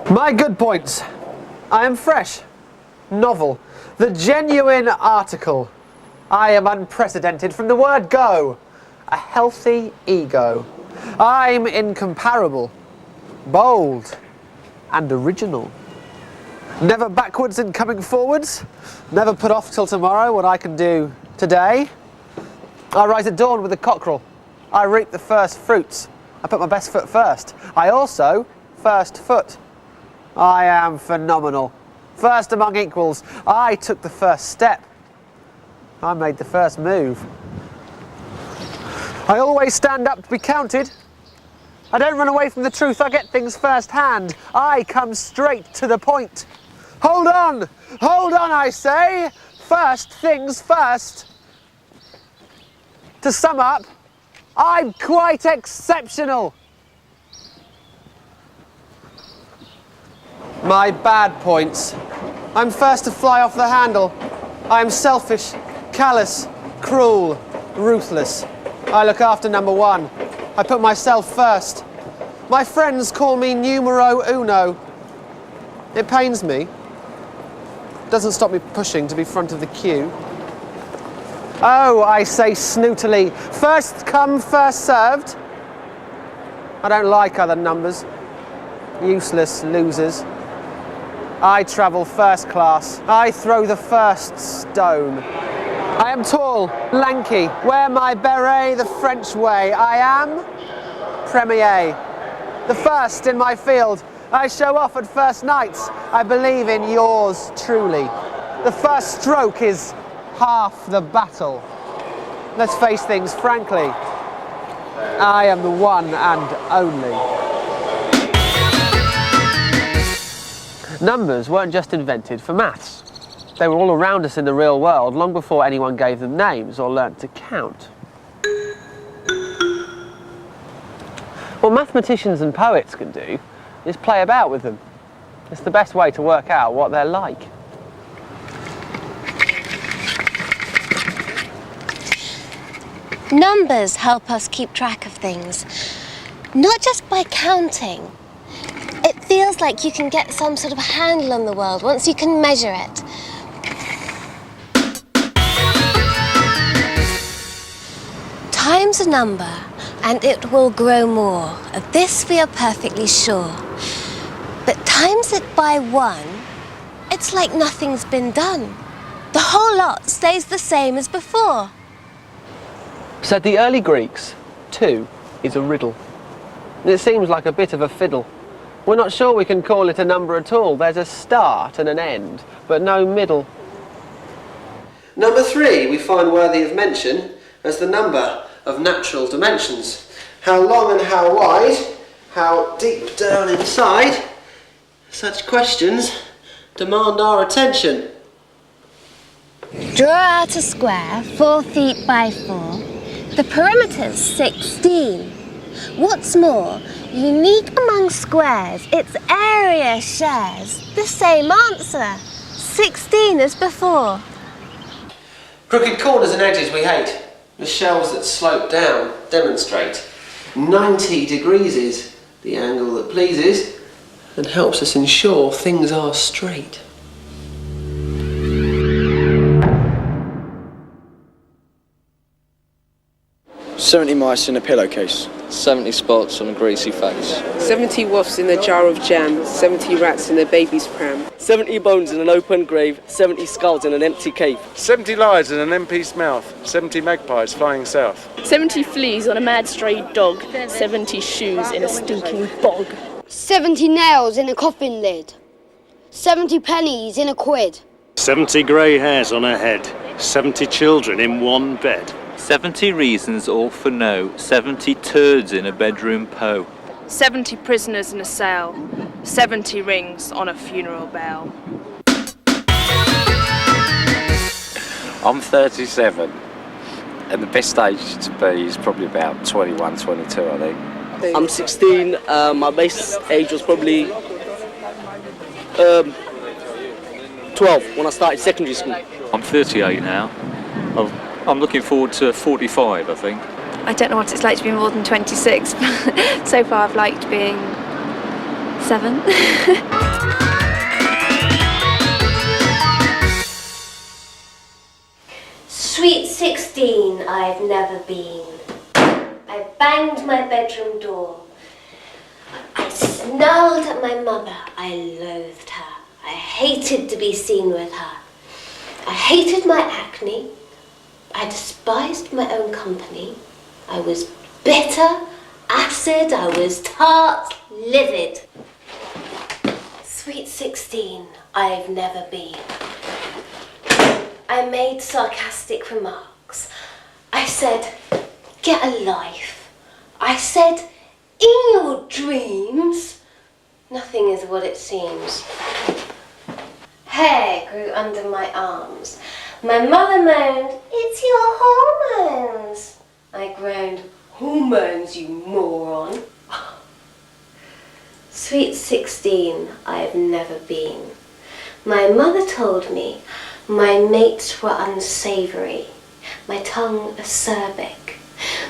My good points. I am fresh, novel, the genuine article. I am unprecedented from the word go. A healthy ego. I'm incomparable, bold, and original. Never backwards in coming forwards. Never put off till tomorrow what I can do today. I rise at dawn with a cockerel. I reap the first fruits. I put my best foot first. I also first foot. I am phenomenal. First among equals. I took the first step. I made the first move. I always stand up to be counted. I don't run away from the truth. I get things first hand. I come straight to the point. Hold on, I say. First things first. To sum up, I'm quite exceptional. My bad points. I'm first to fly off the handle. I am selfish, callous, cruel, ruthless. I look after number one. I put myself first. My friends call me numero uno. It pains me. Doesn't stop me pushing to be front of the queue. Oh, I say snootily, first come, first served. I don't like other numbers. Useless losers. I travel first class. I throw the first stone. I am tall, lanky, wear my beret the French way. I am premier. The first in my field. I show off at first nights. I believe in yours truly. The first stroke is half the battle. Let's face things frankly. I am the one and only. Numbers weren't just invented for maths. They were all around us in the real world long before anyone gave them names or learnt to count. What mathematicians and poets can do is play about with them. It's the best way to work out what they're like. Numbers help us keep track of things, not just by counting. It feels like you can get some sort of handle on the world once you can measure it. Time's a number, and it will grow more. Of this we are perfectly sure. But times it by one, it's like nothing's been done. The whole lot stays the same as before. Said the early Greeks, 2 is a riddle. It seems like a bit of a fiddle. We're not sure we can call it a number at all. There's a start and an end, but no middle. Number 3 we find worthy of mention as the number of natural dimensions. How long and how wide, how deep down inside, such questions demand our attention. Draw out a square 4 feet by 4. The perimeter's 16. What's more, unique among squares, its area shares the same answer, 16 as before. Crooked corners and edges we hate. The shelves that slope down demonstrate. 90 degrees is the angle that pleases and helps us ensure things are straight. "70 mice in a pillowcase." 70 spots on a greasy face. 70 wasps in a jar of jam, 70 rats in a baby's pram. 70 bones in an open grave, 70 skulls in an empty cave. 70 lies in an MP's mouth, 70 magpies flying south. 70 fleas on a mad stray dog, 70 shoes in a stinking bog. 70 nails in a coffin lid, 70 pennies in a quid. 70 grey hairs on her head, 70 children in one bed. 70 reasons all for no, 70 turds in a bedroom Poe. 70 prisoners in a cell, 70 rings on a funeral bell. I'm 37, and the best age to be is probably about 21, 22, I think. I'm 16, my base age was probably 12 when I started secondary school. I'm 38 now. I'm looking forward to 45, I think. I don't know what it's like to be more than 26, but so far I've liked being 7. Sweet 16 I've never been. I banged my bedroom door. I snarled at my mother. I loathed her. I hated to be seen with her. I hated my acne. I despised my own company. I was bitter, acid, I was tart, livid. Sweet 16 I've never been. I made sarcastic remarks. I said, get a life. I said, in your dreams. Nothing is what it seems. Hair grew under my arms. My mother moaned, it's your hormones. I groaned, hormones, you moron. Sweet 16 I've never been. My mother told me my mates were unsavoury, my tongue acerbic.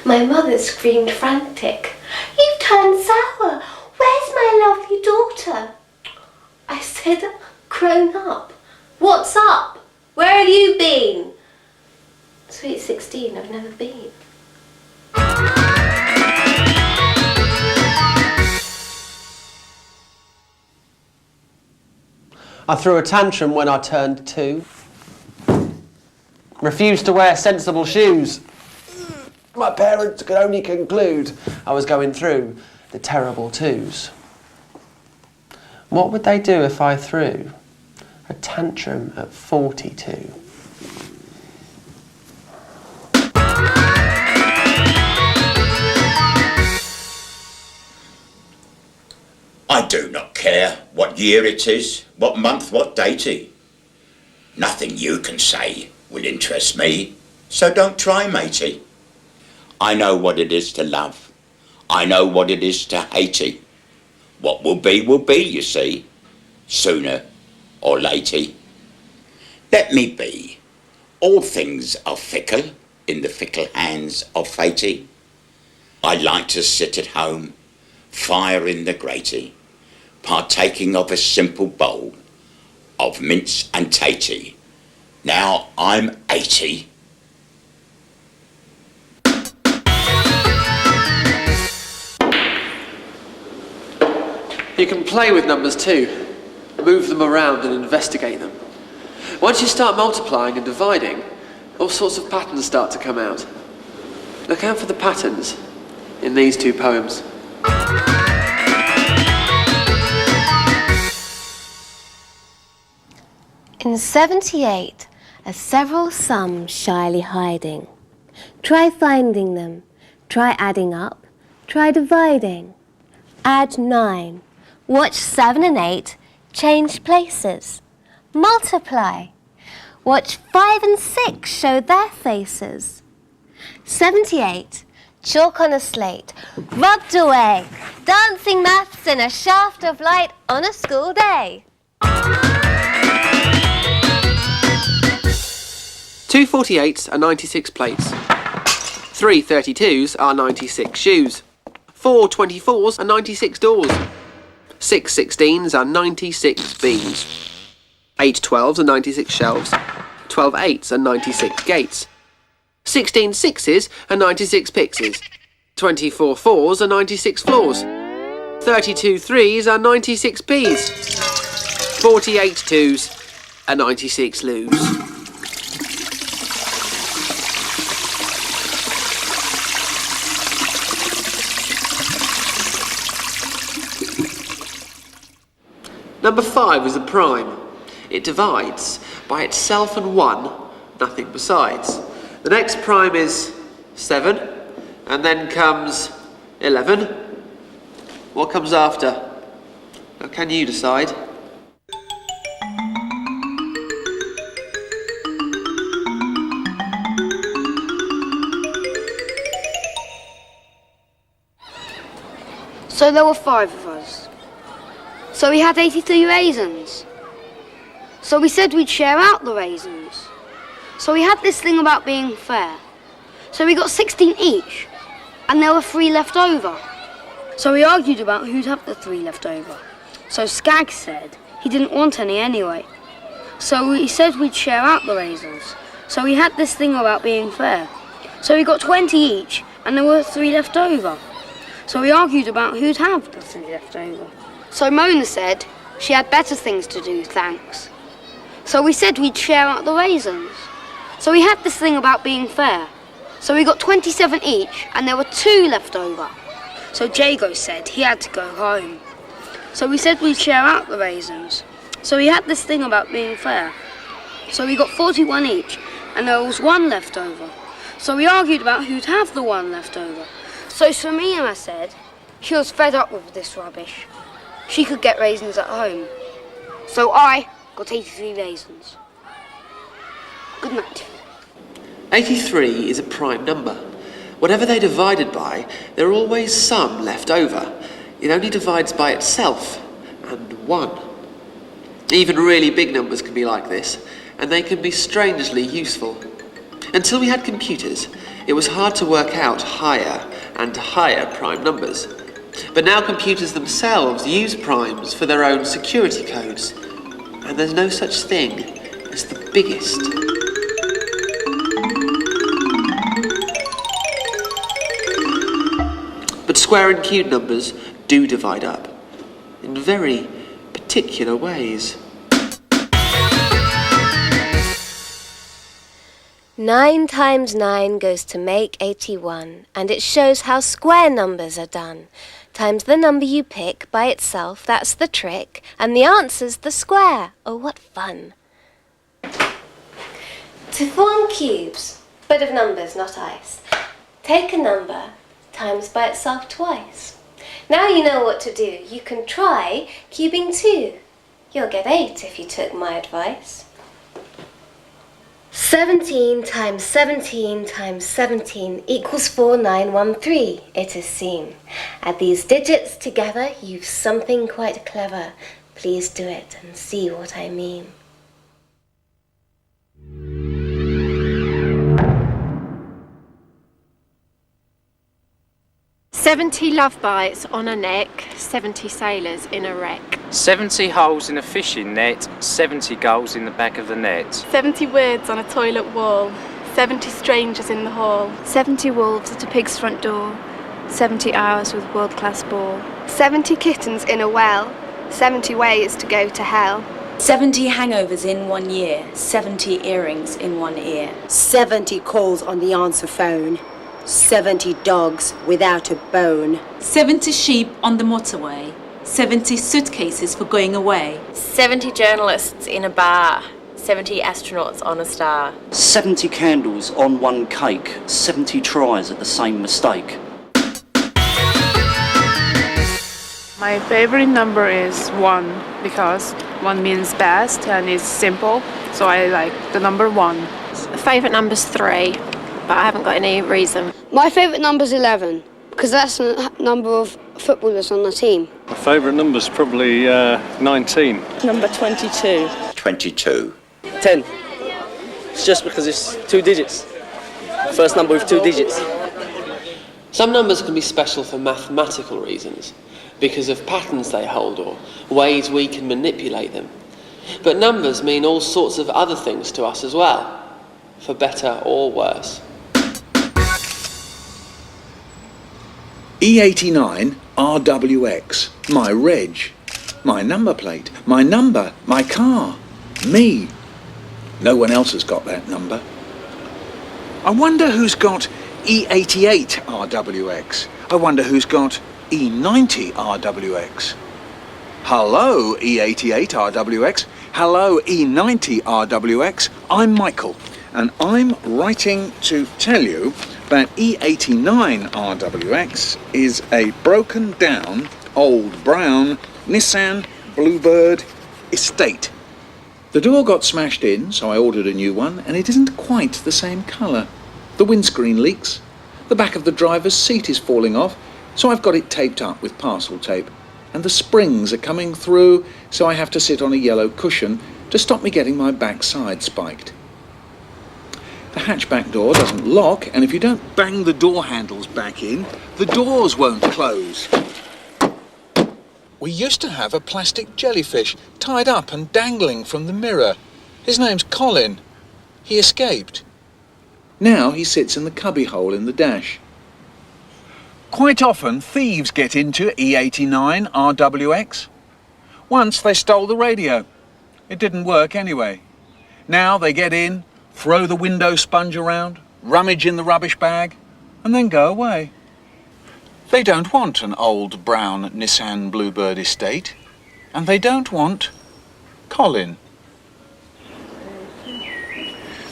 My mother screamed frantic, you've turned sour, where's my lovely daughter? I said, grown up, what's up? Where have you been? Sweet 16 I've never been. I threw a tantrum when I turned 2. Refused to wear sensible shoes. My parents could only conclude I was going through the terrible 2s. What would they do if I threw a tantrum at 42? I do not care what year it is, what month, what datey. Nothing you can say will interest me, so don't try, matey. I know what it is to love. I know what it is to hatey. What will be, you see, sooner or latey. Let me be. All things are fickle in the fickle hands of fatey. I like to sit at home, fire in the graty, partaking of a simple bowl of mince and tatey. Now I'm 80. You can play with numbers too, move them around and investigate them. Once you start multiplying and dividing, all sorts of patterns start to come out. Look out for the patterns in these 2 poems. In 78 are several sums shyly hiding. Try finding them, try adding up, try dividing. Add 9, watch 7 and 8 change places. Multiply, watch 5 and 6 show their faces. 78, chalk on a slate, rubbed away, dancing maths in a shaft of light on a school day. 2 48s are 96 plates. 3 32s are 96 shoes. 4 24s are 96 doors. 6 16s are 96 beams. 8 12s are 96 shelves. 12 8s are 96 gates. 16 6s are 96 pixies. 24 4s are 96 floors. 32 3s are 96 peas. 48 2s are 96 loos. Number 5 is a prime. It divides by itself and 1, nothing besides. The next prime is 7, and then comes 11. What comes after? Now, can you decide? So there were 5 of us. So we had 83 raisins. So we said we'd share out the raisins. So we had this thing about being fair. So we got 16 each, and there were 3 left over. So we argued about who'd have the 3 left over. So Skag said he didn't want any anyway. So he said we'd share out the raisins. So we had this thing about being fair. So we got 20 each, and there were 3 left over. So we argued about who'd have the 3 left over. So Mona said she had better things to do, thanks. So we said we'd share out the raisins. So we had this thing about being fair. So we got 27 each, and there were 2 left over. So Jago said he had to go home. So we said we'd share out the raisins. So we had this thing about being fair. So we got 41 each, and there was 1 left over. So we argued about who'd have the 1 left over. So Samina said she was fed up with this rubbish. She could get raisins at home. So I got 83 raisins. Good night. 83 is a prime number. Whatever they're divided by, there are always some left over. It only divides by itself, and 1. Even really big numbers can be like this, and they can be strangely useful. Until we had computers, it was hard to work out higher and higher prime numbers. But now computers themselves use primes for their own security codes, and there's no such thing as the biggest. But square and cube numbers do divide up, in very particular ways. 9 times 9 goes to make 81, and it shows how square numbers are done. Times the number you pick by itself, that's the trick, and the answer's the square. Oh, what fun. To form cubes, but of numbers, not ice, take a number times by itself twice. Now you know what to do. You can try cubing 2. You'll get 8 if you took my advice. 17 times 17 times 17 equals 4913, it is seen. Add these digits together, you've something quite clever. Please do it and see what I mean. "70 love bites on a neck, 70 sailors in a wreck. 70 holes in a fishing net, 70 goals in the back of the net. 70 words on a toilet wall, 70 strangers in the hall. 70 wolves at a pig's front door, 70 hours with world-class ball. 70 kittens in a well, 70 ways to go to hell. 70 hangovers in 1 year, 70 earrings in 1 ear. 70 calls on the answer phone, 70 dogs without a bone. 70 sheep on the motorway, 70 suitcases for going away. 70 journalists in a bar, 70 astronauts on a star. 70 candles on one cake, 70 tries at the same mistake. My favorite number is 1 because 1 means best and it's simple, so I like the number 1. Favourite number's 3, but I haven't got any reason. My favourite number's 11 because that's the number of footballers on the team. My favourite number's probably 19. Number 22. 22. 10. It's just because it's 2 digits. First number with 2 digits. Some numbers can be special for mathematical reasons, because of patterns they hold or ways we can manipulate them. But numbers mean all sorts of other things to us as well, for better or worse. E89 RWX, my reg, my number plate, my number, my car, me. No one else has got that number. I wonder who's got E88 RWX. I wonder who's got E90 RWX. Hello E88 RWX. Hello E90 RWX. I'm Michael, and I'm writing to tell you that E89 RWX is a broken down old brown Nissan Bluebird estate. The door got smashed in, so I ordered a new one, and it isn't quite the same colour. The windscreen leaks, the back of the driver's seat is falling off, so I've got it taped up with parcel tape, and the springs are coming through, so I have to sit on a yellow cushion to stop me getting my backside spiked. The hatchback door doesn't lock, and if you don't bang the door handles back in, the doors won't close. We used to have a plastic jellyfish tied up and dangling from the mirror. His name's Colin. He escaped. Now he sits in the cubbyhole in the dash. Quite often, thieves get into E89 RWX. Once they stole the radio. It didn't work anyway. Now they get in, throw the window sponge around, rummage in the rubbish bag, and then go away. They don't want an old brown Nissan Bluebird estate, and they don't want Colin.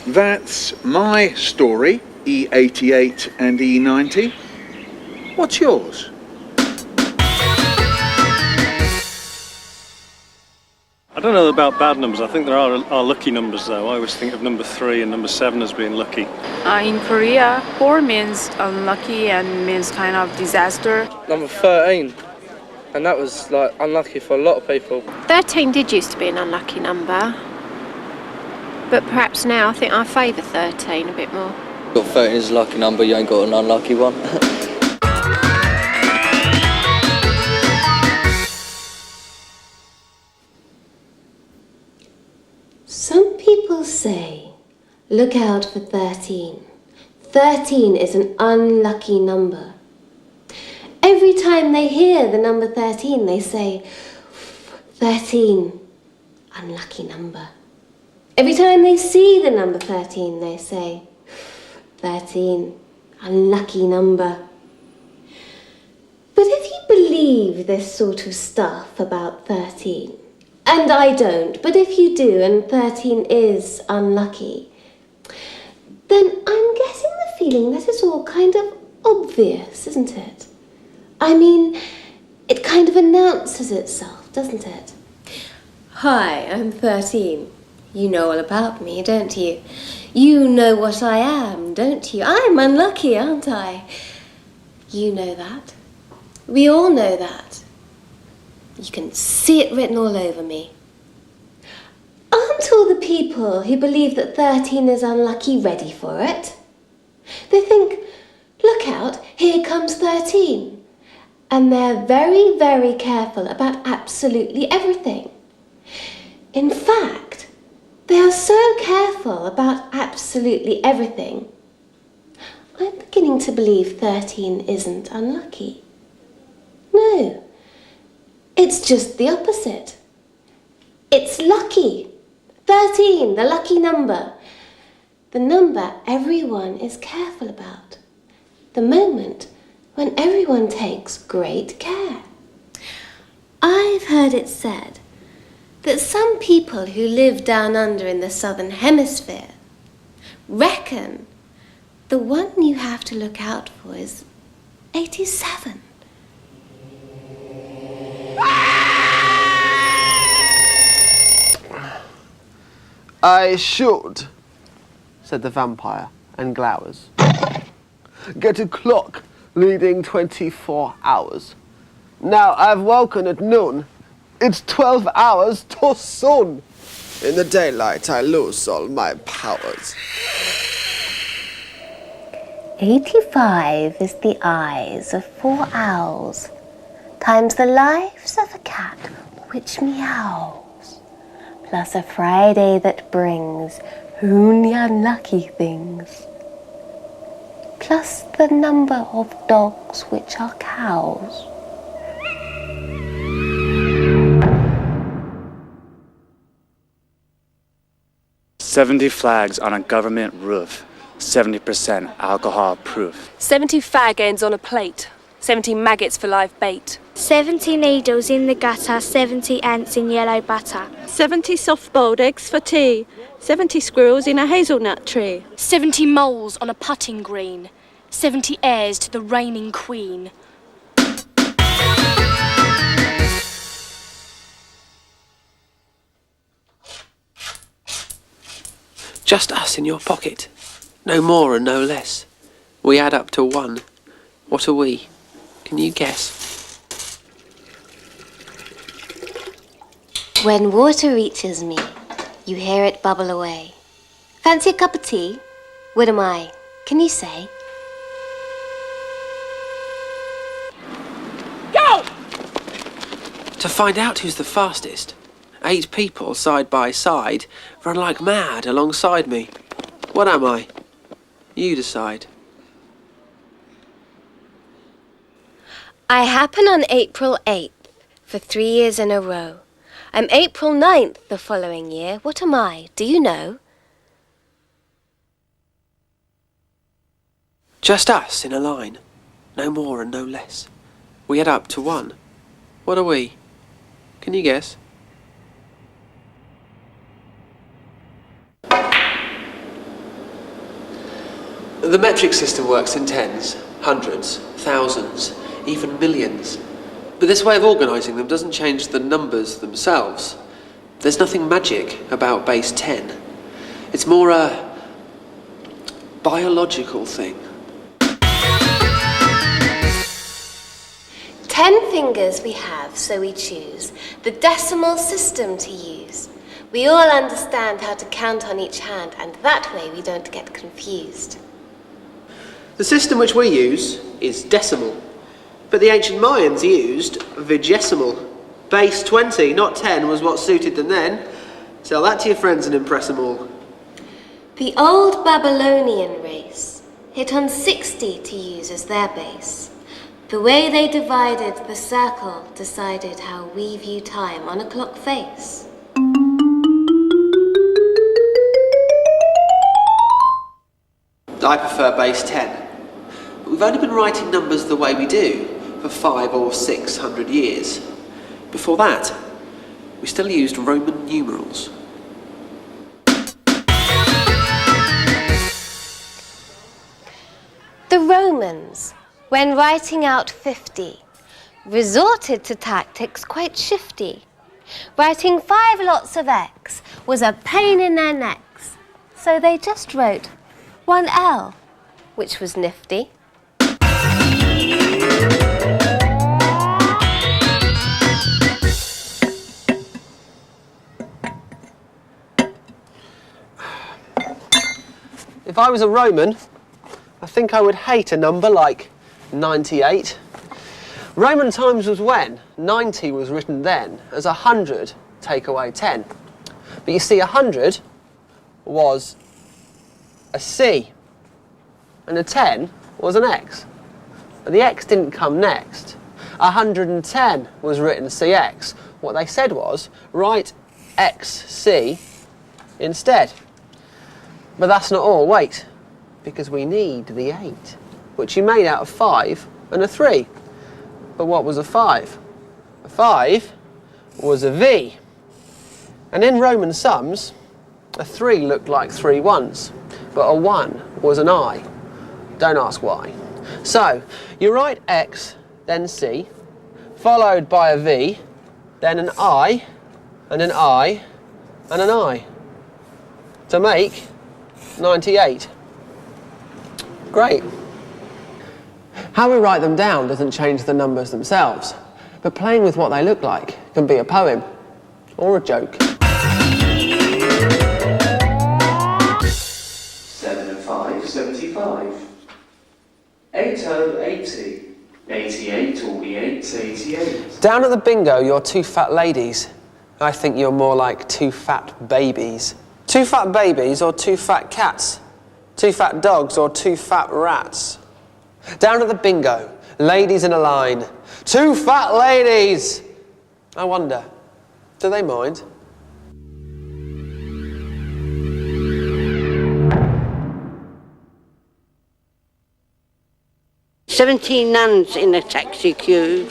That's my story, E88 and E90. What's yours? I don't know about bad numbers. I think there are lucky numbers, though. I always think of number 3 and number 7 as being lucky. In Korea, 4 means unlucky and means kind of disaster. Number 13. And that was like unlucky for a lot of people. 13 did used to be an unlucky number. But perhaps now I think I favour 13 a bit more. Got 13 is a lucky number, you ain't got an unlucky one. Some people say, look out for 13. 13 is an unlucky number. Every time they hear the number 13, they say, 13, unlucky number. Every time they see the number 13, they say, 13, unlucky number. But if you believe this sort of stuff about 13, and I don't, but if you do and 13 is unlucky, then I'm getting the feeling that it's all kind of obvious, isn't it? I mean, it kind of announces itself, doesn't it? Hi, I'm 13. You know all about me, don't you? You know what I am, don't you? I'm unlucky, aren't I? You know that. We all know that. You can see it written all over me. Aren't all the people who believe that 13 is unlucky ready for it? They think, look out, here comes 13. And they're very, very careful about absolutely everything. In fact, they are so careful about absolutely everything. I'm beginning to believe 13 isn't unlucky. No. It's just the opposite. It's lucky. 13, the lucky number. The number everyone is careful about. The moment when everyone takes great care. I've heard it said that some people who live down under in the southern hemisphere reckon the one you have to look out for is 87. I should, said the vampire, and glowers. Get a clock leading 24 hours. Now I've woken at noon. It's 12 hours to soon. In the daylight I lose all my powers. 85 is the eyes of 4 owls, times the lives of a cat which meows, plus a Friday that brings only unlucky things, plus the number of dogs which are cows. "70 flags on a government roof, 70% alcohol proof. 70 fag ends on a plate, 70 maggots for live bait. 70 needles in the gutter, 70 ants in yellow butter. 70 soft-boiled eggs for tea, 70 squirrels in a hazelnut tree. 70 moles on a putting green, 70 heirs to the reigning queen. Just us in your pocket. No more and no less. We add up to 1. What are we? Can you guess? When water reaches me, you hear it bubble away. Fancy a cup of tea? What am I? Can you say? Go! To find out who's the fastest, 8 people side by side run like mad alongside me. What am I? You decide. I happen on April 8th for 3 years in a row. I'm April 9th the following year. What am I? Do you know? Just us in a line. No more and no less. We add up to 1. What are we? Can you guess? The metric system works in tens, hundreds, thousands, even millions. But this way of organising them doesn't change the numbers themselves. There's nothing magic about base 10. It's more a biological thing. 10 fingers we have, so we choose the decimal system to use. We all understand how to count on each hand, and that way we don't get confused. The system which we use is decimal, but the ancient Mayans used vigesimal. Base 20, not 10, was what suited them then. Tell that to your friends and impress them all. The old Babylonian race hit on 60 to use as their base. The way they divided the circle decided how we view time on a clock face. I prefer base 10. We've only been writing numbers the way we do for 500 or 600 years. Before that, we still used Roman numerals. The Romans, when writing out 50, resorted to tactics quite shifty. Writing 5 lots of X was a pain in their necks, so they just wrote 1L, which was nifty. If I was a Roman, I think I would hate a number like 98. Roman times was when 90 was written then as 100 take away 10. But you see, 100 was a C, and a 10 was an X. And the X didn't come next. 110 was written CX. What they said was, write XC instead. But that's not all, wait, because we need the 8, which you made out of 5 and a 3. But what was a 5? A 5 was a V. And in Roman sums, a 3 looked like 3 ones, but a 1 was an I. Don't ask why. So, you write X, then C, followed by a V, then an I, and an I, and an I, to make 98. Great. How we write them down doesn't change the numbers themselves, but playing with what they look like can be a poem or a joke. 7 and 5, 75. 80, 80. 88 or the 8, 88. Down at the bingo, you're 2 fat ladies. I think you're more like 2 fat babies. 2 fat babies or 2 fat cats? 2 fat dogs or 2 fat rats? Down at the bingo, ladies in a line. 2 fat ladies! I wonder, do they mind? "70 nuns in a taxi queue,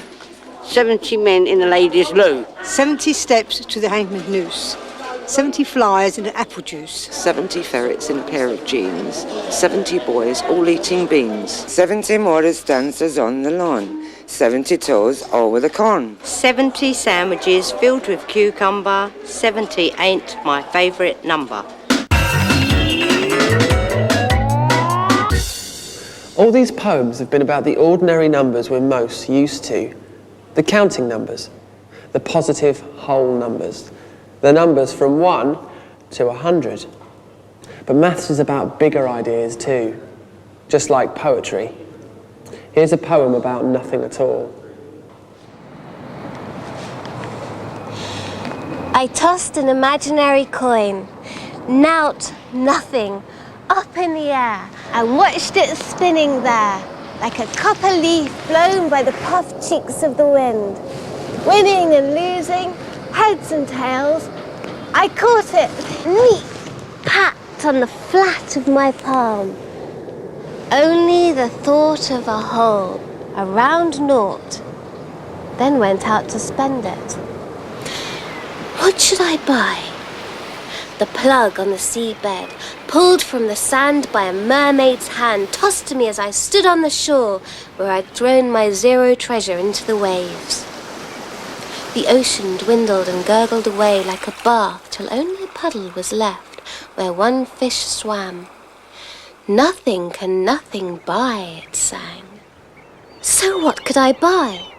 70 men in a ladies' loo. 70 steps to the hangman's noose. 70 flies in an apple juice. 70 ferrets in a pair of jeans. 70 boys all eating beans. 70 Morris dancers on the lawn. 70 toes all with a corn. 70 sandwiches filled with cucumber. 70 ain't my favourite number." All these poems have been about the ordinary numbers we're most used to. The counting numbers, the positive whole numbers, the numbers from 1 to 100. But maths is about bigger ideas too, just like poetry. Here's a poem about nothing at all. I tossed an imaginary coin, nout, nothing, up in the air, and watched it spinning there, like a copper leaf blown by the puffed cheeks of the wind. Winning and losing, heads and tails, I caught it with a neat pat on the flat of my palm. Only the thought of a hole, a round naught, then went out to spend it. What should I buy? The plug on the seabed, pulled from the sand by a mermaid's hand, tossed to me as I stood on the shore where I'd thrown my zero treasure into the waves. The ocean dwindled and gurgled away like a bath till only a puddle was left where one fish swam. Nothing can nothing buy, it sang. So what could I buy?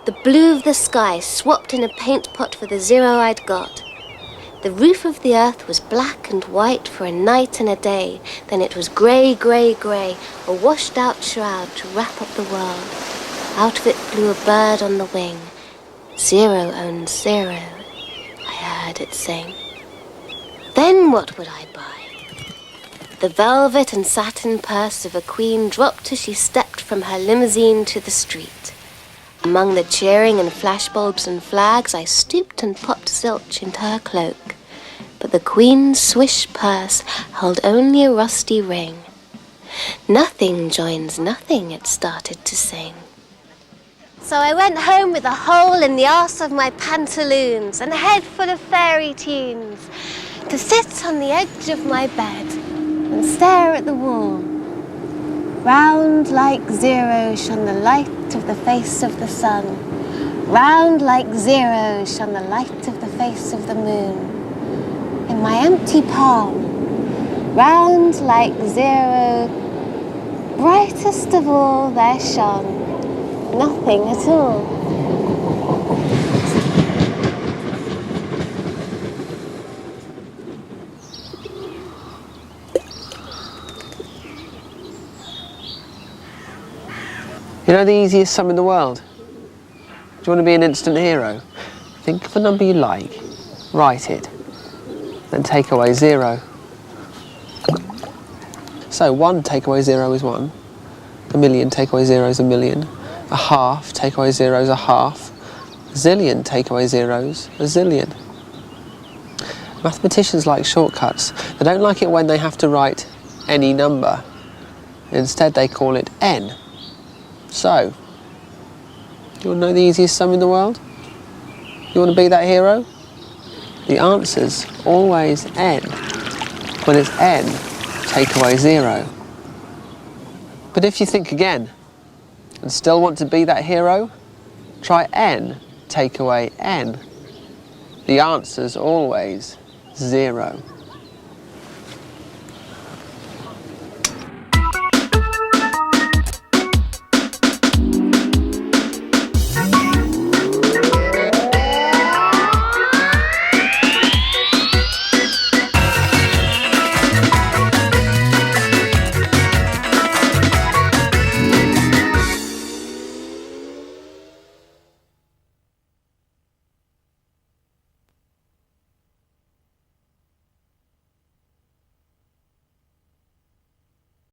The blue of the sky swapped in a paint pot for the zero I'd got. The roof of the earth was black and white for a night and a day. Then it was grey, grey, grey, a washed-out shroud to wrap up the world. Out of it flew a bird on the wing. Zero owns zero, I heard it sing. Then what would I buy? The velvet and satin purse of a queen dropped as she stepped from her limousine to the street. Among the cheering and flashbulbs and flags, I stooped and popped zilch into her cloak. But the queen's swish purse held only a rusty ring. Nothing joins nothing, it started to sing. So I went home with a hole in the arse of my pantaloons and a head full of fairy tunes, to sit on the edge of my bed and stare at the wall. Round like zero shone the light of the face of the sun. Round like zero shone the light of the face of the moon. In my empty palm, round like zero, brightest of all there shone nothing at all. You know the easiest sum in the world? Do you want to be an instant hero? Think of a number you like, write it, then take away zero. So 1 take away 0 is 1, a million take away 0 is a million, a half take away 0 is a half, a zillion take away 0s, a zillion. Mathematicians like shortcuts. They don't like it when they have to write any number. Instead they call it n. So, do you want to know the easiest sum in the world? You want to be that hero? The answer's always n. When it's n, take away 0. But if you think again and still want to be that hero, try n, take away n. The answer's always 0.